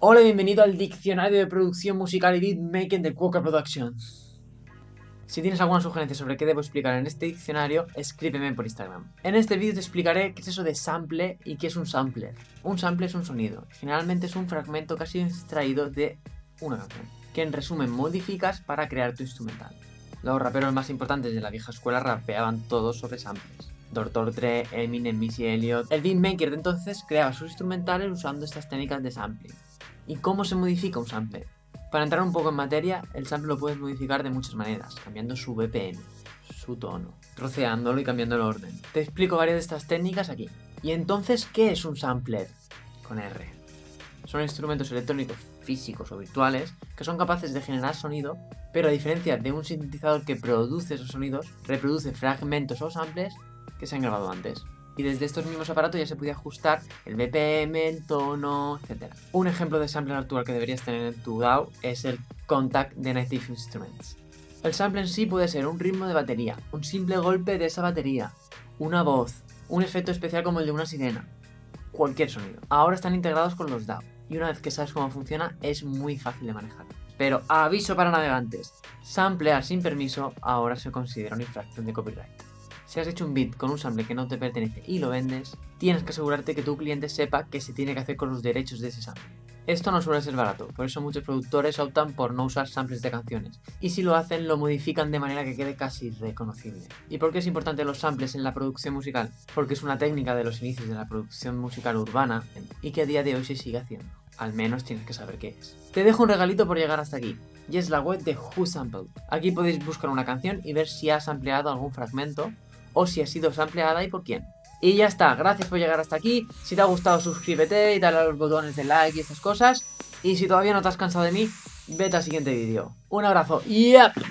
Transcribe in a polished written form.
Hola y bienvenido al diccionario de producción musical y beatmaking de Quokka Productions. Si tienes alguna sugerencia sobre qué debo explicar en este diccionario, escríbeme por Instagram. En este vídeo te explicaré qué es eso de sample y qué es un sampler. Un sample es un sonido, generalmente es un fragmento casi extraído de una canción, que en resumen modificas para crear tu instrumental. Los raperos más importantes de la vieja escuela rapeaban todos sobre samples. Dr. Dre, Eminem, Missy Elliott. El beatmaker de entonces creaba sus instrumentales usando estas técnicas de sampling. ¿Y cómo se modifica un sample? Para entrar un poco en materia, el sample lo puedes modificar de muchas maneras, cambiando su BPM, su tono, troceándolo y cambiando el orden. Te explico varias de estas técnicas aquí. ¿Y entonces qué es un sampler? Con R. Son instrumentos electrónicos físicos o virtuales que son capaces de generar sonido, pero a diferencia de un sintetizador que produce esos sonidos, reproduce fragmentos o samples que se han grabado antes. Y desde estos mismos aparatos ya se puede ajustar el BPM, el tono, etc. Un ejemplo de sampler actual que deberías tener en tu DAW es el Kontakt de Native Instruments. El sample en sí puede ser un ritmo de batería, un simple golpe de esa batería, una voz, un efecto especial como el de una sirena, cualquier sonido. Ahora están integrados con los DAW y una vez que sabes cómo funciona es muy fácil de manejar. Pero aviso para navegantes, samplear sin permiso ahora se considera una infracción de copyright. Si has hecho un beat con un sample que no te pertenece y lo vendes, tienes que asegurarte que tu cliente sepa qué se tiene que hacer con los derechos de ese sample. Esto no suele ser barato, por eso muchos productores optan por no usar samples de canciones, y si lo hacen lo modifican de manera que quede casi reconocible. ¿Y por qué es importante los samples en la producción musical? Porque es una técnica de los inicios de la producción musical urbana y que a día de hoy se sigue haciendo. Al menos tienes que saber qué es. Te dejo un regalito por llegar hasta aquí, y es la web de WhoSampled. Aquí podéis buscar una canción y ver si has ampliado algún fragmento, o si ha sido sampleada y por quién. Y ya está, gracias por llegar hasta aquí. Si te ha gustado suscríbete y dale a los botones de like y estas cosas. Y si todavía no te has cansado de mí, vete al siguiente vídeo. Un abrazo. ¡Yep!